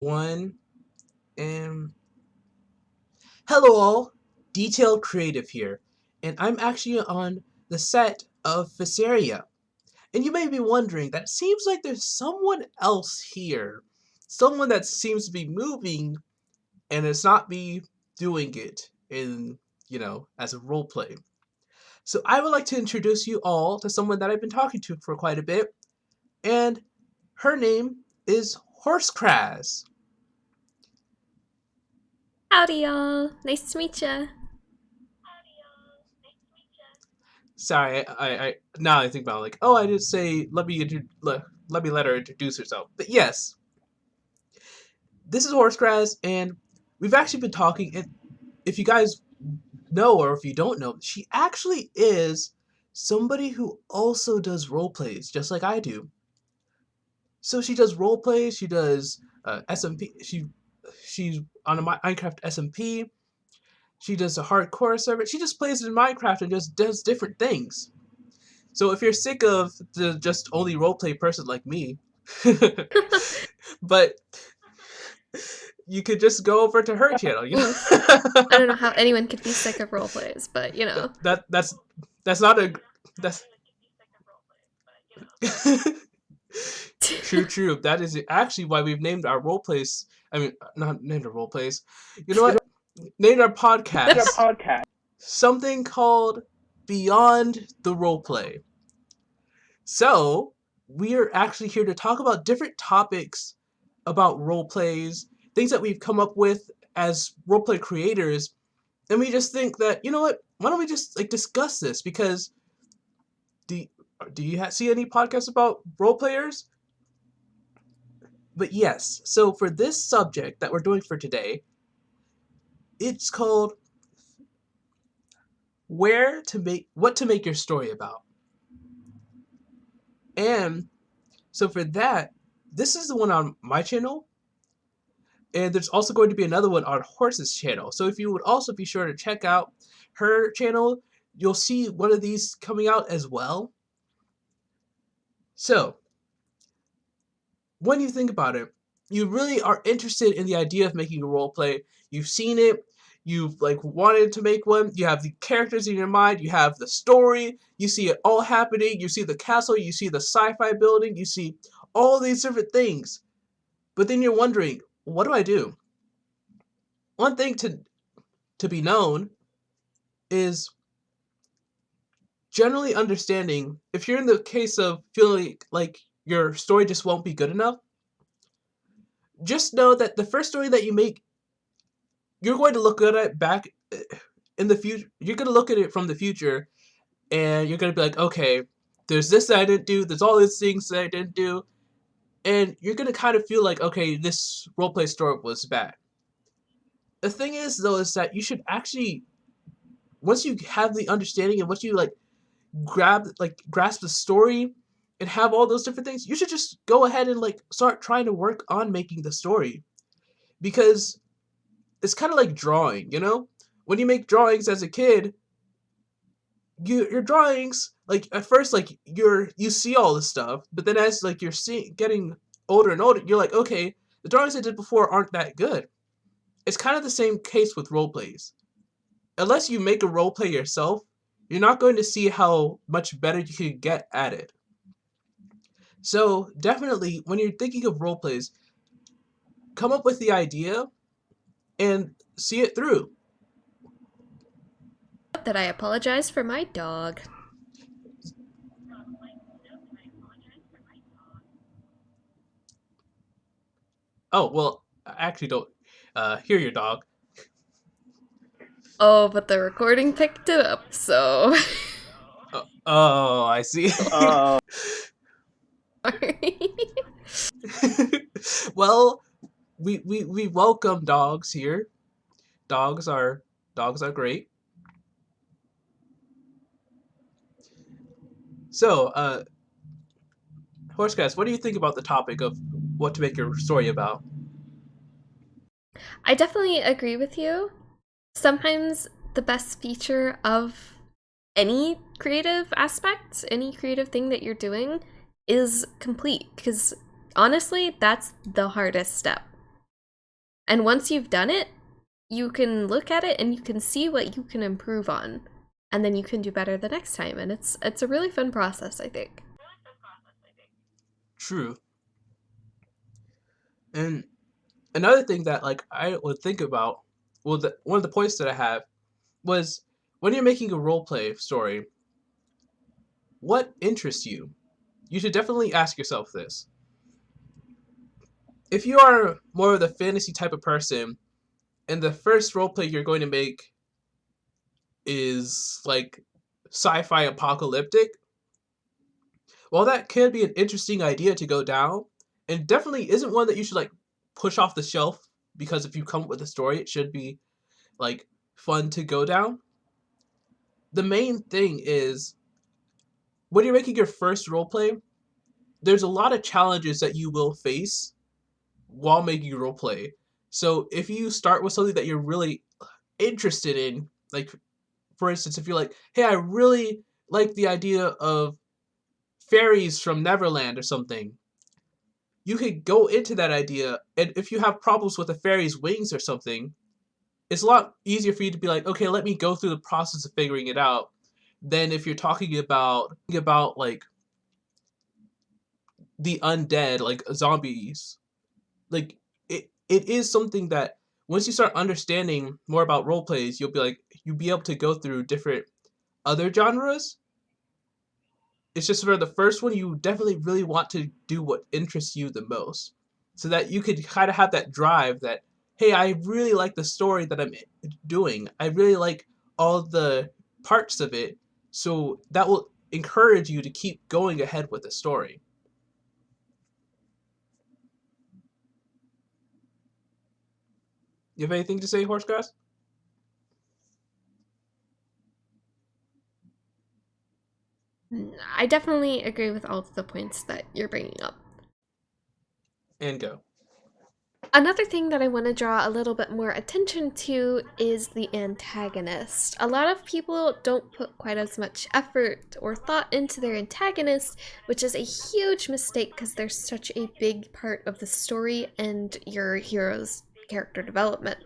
One and hello all, Detailed Creative here, and I'm actually on the set of Visaria. And you may be wondering, that seems like there's someone else here. Someone that seems to be moving and it's not me doing it as a role play. So I would like to introduce you all to someone that I've been talking to for quite a bit, and her name is Horsecraz. Howdy, y'all. Nice to meet ya. Sorry, I now I think about it, like, oh, I did say let me let her introduce herself. But yes, this is Horsecraz, and we've actually been talking. And if you guys know, or if you don't know, she actually is somebody who also does role plays, just like I do. So she does role plays. She does SMP. She's on a Minecraft SMP. She does a hardcore server. She just plays in Minecraft and just does different things. So if you're sick of the just only roleplay person like me, but you could just go over to her channel. I don't know how anyone could be sick of roleplays, but that's not a that's true. That is actually why we've named our roleplays. I mean, not named our roleplays. You know what? Named our podcast something called Beyond The Roleplay. So, we are actually here to talk about different topics about role plays, things that we've come up with as roleplay creators, and we just think that, you know what, why don't we just discuss this? Because do you see any podcasts about role players? But yes, so for this subject that we're doing for today, it's called what to make your story about. And so for that, this is the one on my channel. And there's also going to be another one on Horse's channel. So if you would also be sure to check out her channel, you'll see one of these coming out as well. So, when you think about it, you really are interested in the idea of making a role play. You've seen it, you've wanted to make one, you have the characters in your mind, you have the story, you see it all happening, you see the castle, you see the sci-fi building, you see all these different things. But then you're wondering, what do I do? One thing to be known is generally understanding if you're in the case of feeling like your story just won't be good enough, just know that the first story that you make, you're going to look at it back in the future. You're going to look at it from the future, and you're going to be like, okay, there's this that I didn't do, there's all these things that I didn't do, and you're going to kind of feel like, okay, this roleplay story was bad. The thing is, though, is that you should actually, once you have the understanding and once you grasp the story and have all those different things, you should just go ahead and start trying to work on making the story. Because it's kind of like drawing, when you make drawings as a kid, your drawings, at first, you see all this stuff, but then as you're getting older and older, you're like, okay, the drawings I did before aren't that good. It's kind of the same case with role plays. Unless you make a role play yourself, you're not going to see how much better you can get at it. So definitely, when you're thinking of role plays, come up with the idea and see it through. that I apologize for my dog. Oh, well, I actually don't hear your dog. Oh, but the recording picked it up, so. Oh, I see. Sorry. Well, we welcome dogs here. Dogs are great. So, Horsecast, what do you think about the topic of what to make your story about? I definitely agree with you. Sometimes the best feature of any creative aspect, any creative thing that you're doing, is complete. Because honestly, that's the hardest step. And once you've done it, you can look at it and you can see what you can improve on. And then you can do better the next time. And it's a really fun process, I think. True. And another thing that like I would think about, well, one of the points that I have was when you're making a role play story, what interests you? You should definitely ask yourself this. If you are more of the fantasy type of person, and the first roleplay you're going to make is like sci-fi apocalyptic, well, that could be an interesting idea to go down, and definitely isn't one that you should like push off the shelf, because if you come up with a story, it should be like fun to go down. The main thing is when you're making your first roleplay, there's a lot of challenges that you will face while making roleplay. So if you start with something that you're really interested in, like for instance, if you're like, hey, I really like the idea of fairies from Neverland or something, you could go into that idea, and if you have problems with the fairy's wings or something, it's a lot easier for you to be like, okay, let me go through the process of figuring it out, than if you're talking about like the undead, like zombies. Like it is something that once you start understanding more about role plays, you'll be able to go through different other genres. It's just for the first one, you definitely really want to do what interests you the most, so that you could kind of have that drive that, hey, I really like the story that I'm doing. I really like all the parts of it, so that will encourage you to keep going ahead with the story. You have anything to say, Horsecraz? I definitely agree with all of the points that you're bringing up. And go. Another thing that I want to draw a little bit more attention to is the antagonist. A lot of people don't put quite as much effort or thought into their antagonist, which is a huge mistake because they're such a big part of the story and your hero's character development.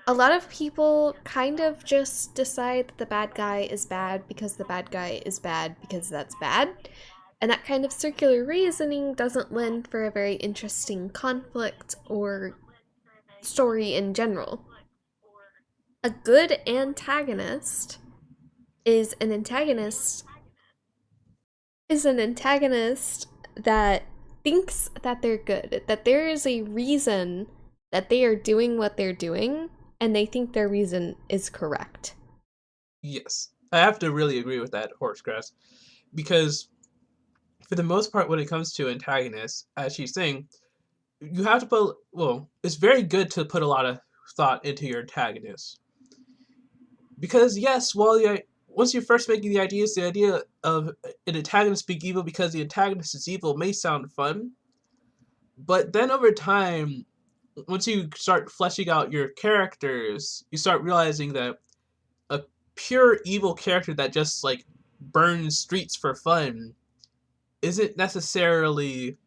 A lot of people kind of just decide that the bad guy is bad because the bad guy is bad because that's bad. And that kind of circular reasoning doesn't lend for a very interesting conflict or story in general. A good antagonist is an antagonist that thinks that they're good, that there is a reason that they are doing what they're doing, and they think their reason is correct. Yes, I have to really agree with that, Horsecraz, because for the most part, when it comes to antagonists, as she's saying, you have to put, well, it's very good to put a lot of thought into your antagonist. Because yes, once you're first making the idea of an antagonist being evil because the antagonist is evil may sound fun, but then over time, once you start fleshing out your characters, you start realizing that a pure evil character that just like burns streets for fun isn't necessarily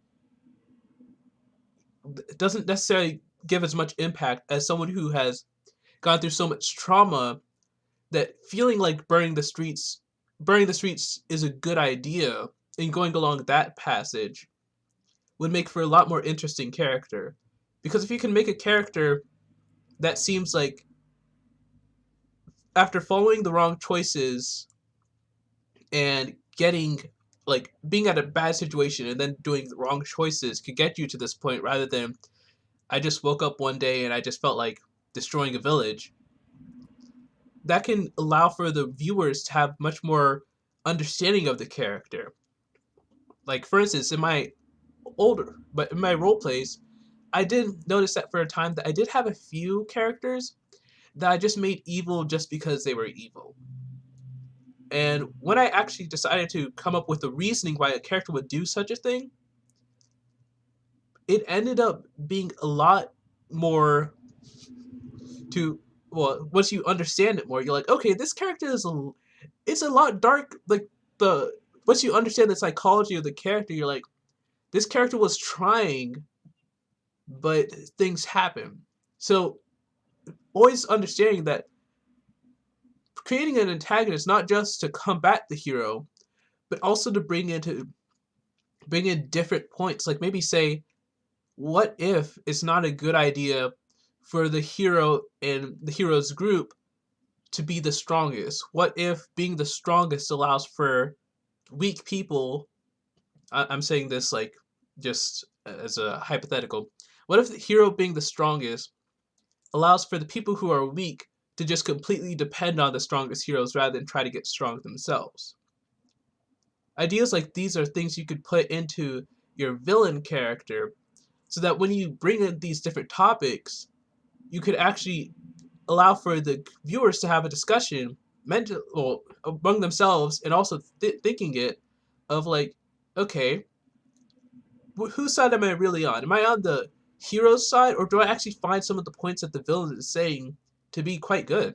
doesn't necessarily give as much impact as someone who has gone through so much trauma that feeling like burning the streets is a good idea, and going along that passage would make for a lot more interesting character. Because if you can make a character that seems like after following the wrong choices and getting like being at a bad situation and then doing the wrong choices could get you to this point, rather than I just woke up one day and I just felt like destroying a village, that can allow for the viewers to have much more understanding of the character. Like for instance, in my role plays, I did notice that for a time that I did have a few characters that I just made evil just because they were evil. And when I actually decided to come up with the reasoning why a character would do such a thing, it ended up being a lot more to, well, once you understand it more, you're like, okay, this character it's a lot dark. Like the once you understand the psychology of the character, you're like, this character was trying but things happen. So always understanding that creating an antagonist not just to combat the hero, but also to bring in different points. Like maybe say, what if it's not a good idea for the hero and the hero's group to be the strongest? What if being the strongest allows for weak people? I'm saying this like just as a hypothetical. What if the hero being the strongest allows for the people who are weak to just completely depend on the strongest heroes rather than try to get strong themselves? Ideas like these are things you could put into your villain character so that when you bring in these different topics, you could actually allow for the viewers to have a discussion mental well, among themselves and also thinking it of like, okay, whose side am I really on? Am I on the hero's side, or do I actually find some of the points that the villain is saying to be quite good?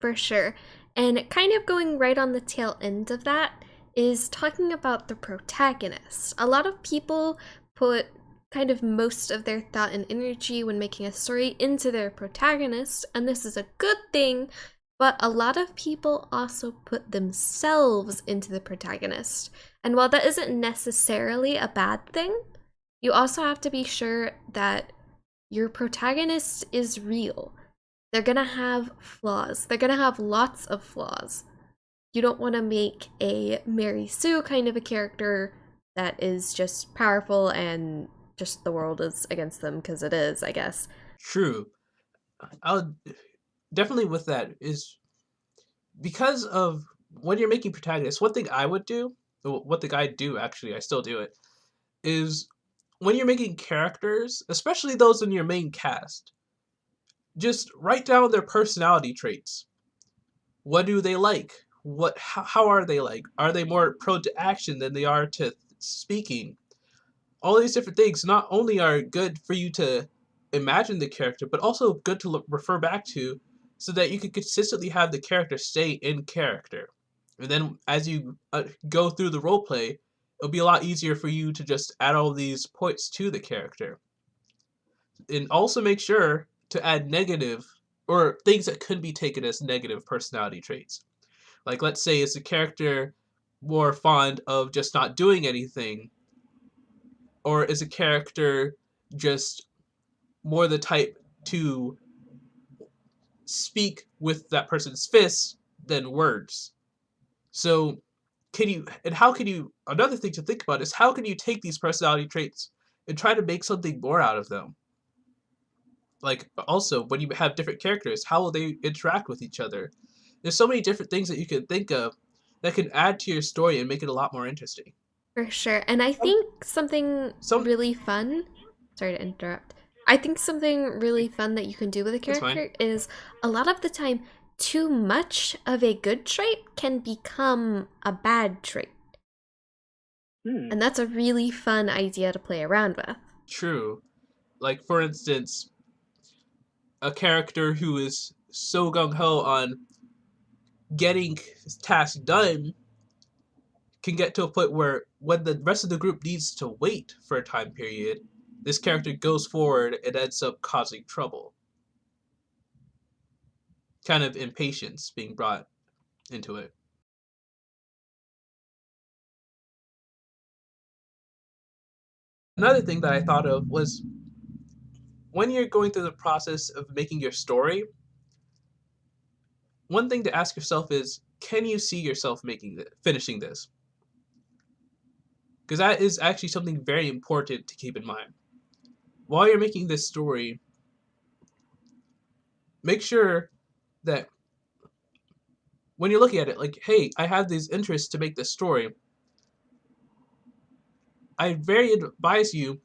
For sure. And kind of going right on the tail end of that is talking about the protagonist. A lot of people put kind of most of their thought and energy when making a story into their protagonist, and this is a good thing, but a lot of people also put themselves into the protagonist. And while that isn't necessarily a bad thing, you also have to be sure that your protagonist is real. They're gonna have flaws. They're gonna have lots of flaws. You don't want to make a Mary Sue kind of a character that is just powerful and just the world is against them, because it is, I guess. True. I'll definitely with that is because of when you're making protagonists, one thing I would do, what thing I do actually, I still do it, is when you're making characters, especially those in your main cast, just write down their personality traits. What do they like? How are they like? Are they more prone to action than they are to speaking? All these different things not only are good for you to imagine the character, but also good to refer back to so that you can consistently have the character stay in character. And then as you go through the role play, it'll be a lot easier for you to just add all these points to the character. And also make sure to add negative or things that could be taken as negative personality traits. Like let's say is a character more fond of just not doing anything, or is a character just more the type to speak with that person's fists than words? So how can you, another thing to think about is how can you take these personality traits and try to make something more out of them? Like also when you have different characters, how will they interact with each other? There's so many different things that you can think of that can add to your story and make it a lot more interesting. For sure. And I Some think something some really fun, sorry to interrupt. I think something really fun that you can do with a That's fine. character is a lot of the time, too much of a good trait can become a bad trait. And that's a really fun idea to play around with. True. Like for instance, a character who is so gung ho on getting his task done can get to a point where when the rest of the group needs to wait for a time period, this character goes forward and ends up causing trouble. Kind of impatience being brought into it. Another thing that I thought of was when you're going through the process of making your story, one thing to ask yourself is, can you see yourself finishing this? Because that is actually something very important to keep in mind. While you're making this story, make sure that when you're looking at it, like, hey, I have these interests to make this story, I very advise you,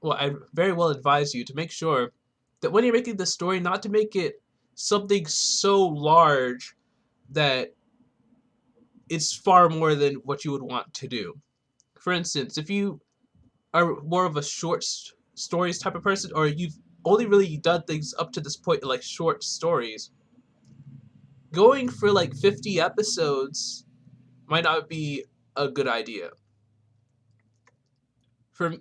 I very well advise you to make sure that when you're making this story, not to make it something so large that it's far more than what you would want to do. For instance, if you are more of a short stories type of person, or you've only really done things up to this point in like short stories, going for like 50 episodes might not be a good idea. for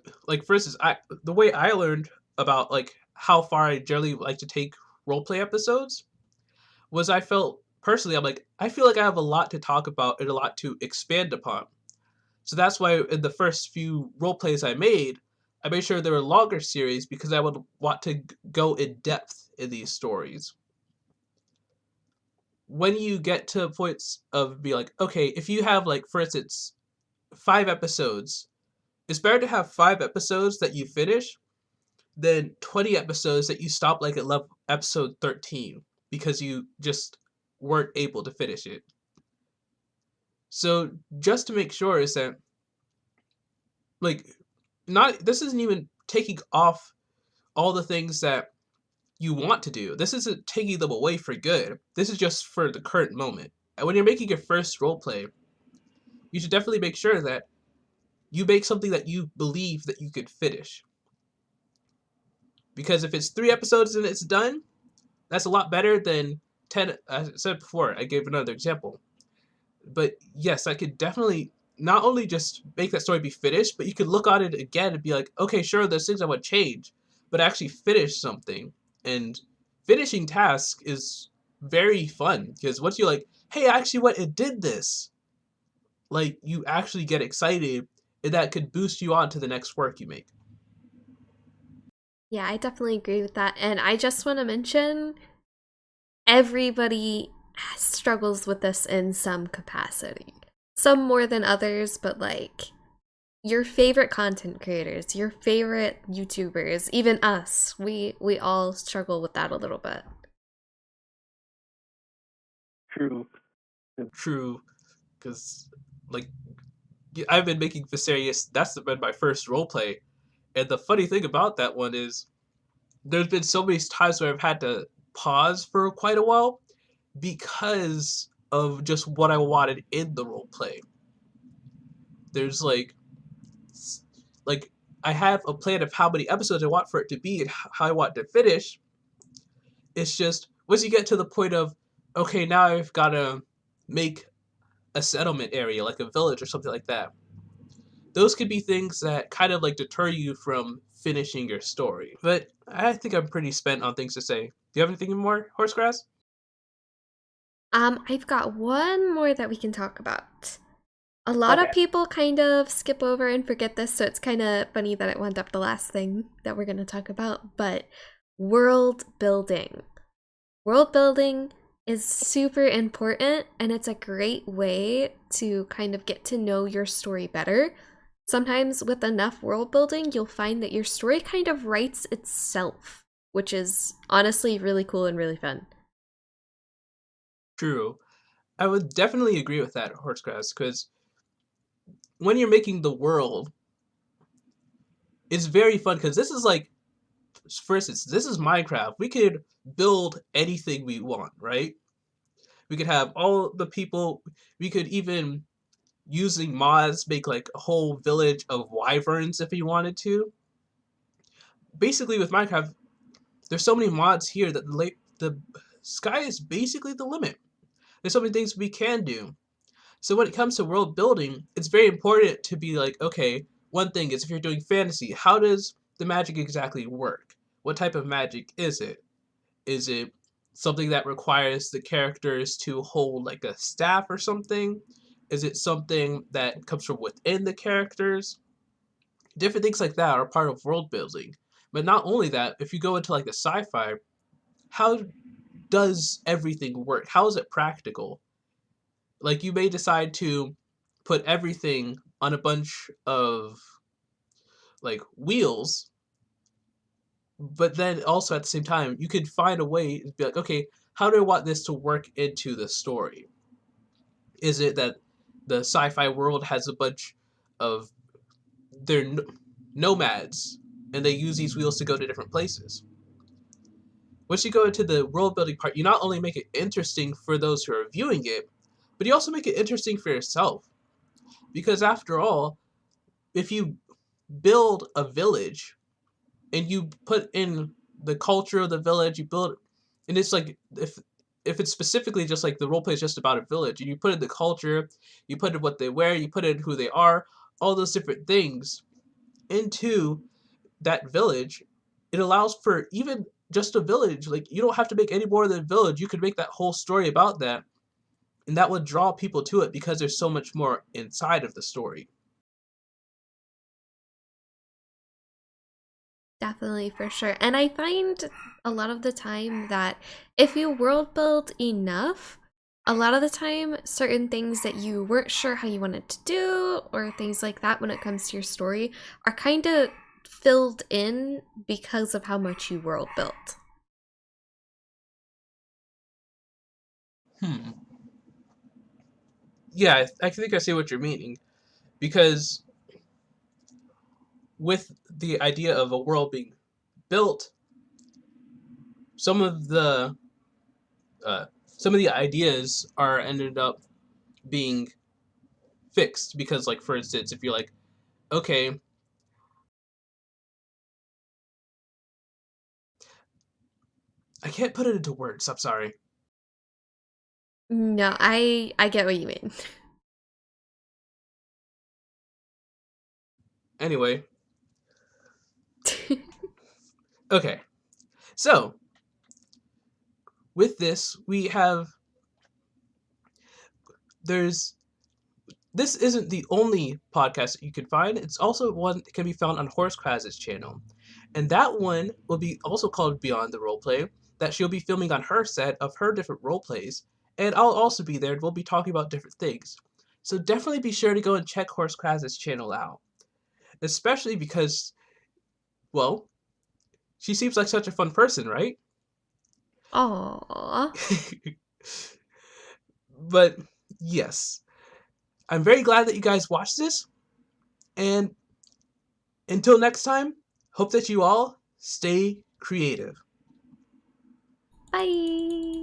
for instance, the way I learned about like how far I generally like to take roleplay episodes was I felt personally I'm like I feel like I have a lot to talk about and a lot to expand upon. So that's why in the first few role plays I made sure they were longer series because I would want to go in depth in these stories. When you get to points of be like, okay, if you have like for instance 5 episodes, it's better to have 5 episodes that you finish than 20 episodes that you stop like at episode 13 because you just weren't able to finish it. So just to make sure is that like not this isn't even taking off all the things that you want to do. This isn't taking them away for good. This is just for the current moment. And when you're making your first role play, you should definitely make sure that you make something that you believe that you could finish. Because if it's 3 episodes and it's done, that's a lot better than 10. As I said before, I gave another example. But yes, I could definitely not only just make that story be finished, but you could look at it again and be like, okay, sure, there's things I would change, but actually finish something. And finishing tasks is very fun because once you're like, hey, I actually went and did this, like you actually get excited, and that could boost you on to the next work you make. Yeah, I definitely agree with that. And I just want to mention everybody struggles with this in some capacity. Some more than others, but like your favorite content creators, your favorite YouTubers, even us, we all struggle with that a little bit. True. True, because like I've been making Viserious. That's been my first role play, and the funny thing about that one is there's been so many times where I've had to pause for quite a while because of just what I wanted in the role play. There's like I have a plan of how many episodes I want for it to be and how I want to finish. It's just once you get to the point of okay, now I've got to make a settlement area like a village or something like that. Those could be things that kind of like deter you from finishing your story. But I think I'm pretty spent on things to say. Do you have anything more, Horsecraz? I've got one more that we can talk about. A lot Okay. of people kind of skip over and forget this, so it's kind of funny that it wound up the last thing that we're going to talk about, but world building. World building is super important, and it's a great way to kind of get to know your story better. Sometimes with enough world building, you'll find that your story kind of writes itself, which is honestly really cool and really fun. True. I would definitely agree with that, Horsecraz, because when you're making the world, it's very fun because this is like, for instance, this is Minecraft. We could build anything we want, right? We could have all the people. We could even, using mods, make like a whole village of wyverns if you wanted to. Basically, with Minecraft, there's so many mods here that the sky is basically the limit. There's so many things we can do. So when it comes to world building, it's very important to be like, okay, one thing is if you're doing fantasy, how does the magic exactly work? What type of magic is it? Is it something that requires the characters to hold like a staff or something? Is it something that comes from within the characters? Different things like that are part of world building. But not only that, if you go into like the sci-fi, how does everything work? How is it practical? Like you may decide to put everything on a bunch of like wheels, but then also at the same time you could find a way to be like, okay, how do I want this to work into the story? Is it that the sci-fi world has a bunch of they're nomads and they use these wheels to go to different places? Once you go into the world building part, you not only make it interesting for those who are viewing it, but you also make it interesting for yourself. Because after all, if you build a village and you put in the culture of the village, you build, and it's like if it's specifically just like the role play is just about a village, and you put in the culture, you put in what they wear, you put in who they are, all those different things, into that village, it allows for even just a village. Like, you don't have to make any more than a village. You could make that whole story about that, and that would draw people to it because there's so much more inside of the story. Definitely, for sure. And I find a lot of the time that if you world build enough, a lot of the time, certain things that you weren't sure how you wanted to do, or things like that when it comes to your story, are kind of filled in because of how much you world built. Hmm. Yeah, I think I see what you're meaning. Because with the idea of a world being built, some of the some of the ideas are ended up being fixed because, like, for instance, if you're like, okay, I can't put it into words, I'm sorry. No, I get what you mean. Anyway, okay, so with this we have, there's, this isn't the only podcast that you can find. It's also one that can be found on Horsecraz's channel. And that one will be also called Beyond the Roleplay, that she'll be filming on her set of her different role plays. And I'll also be there, and we'll be talking about different things. So definitely be sure to go and check Horsecraz's channel out. Especially because, well, she seems like such a fun person, right? Aww. But yes, I'm very glad that you guys watched this. And until next time, hope that you all stay creative. Bye.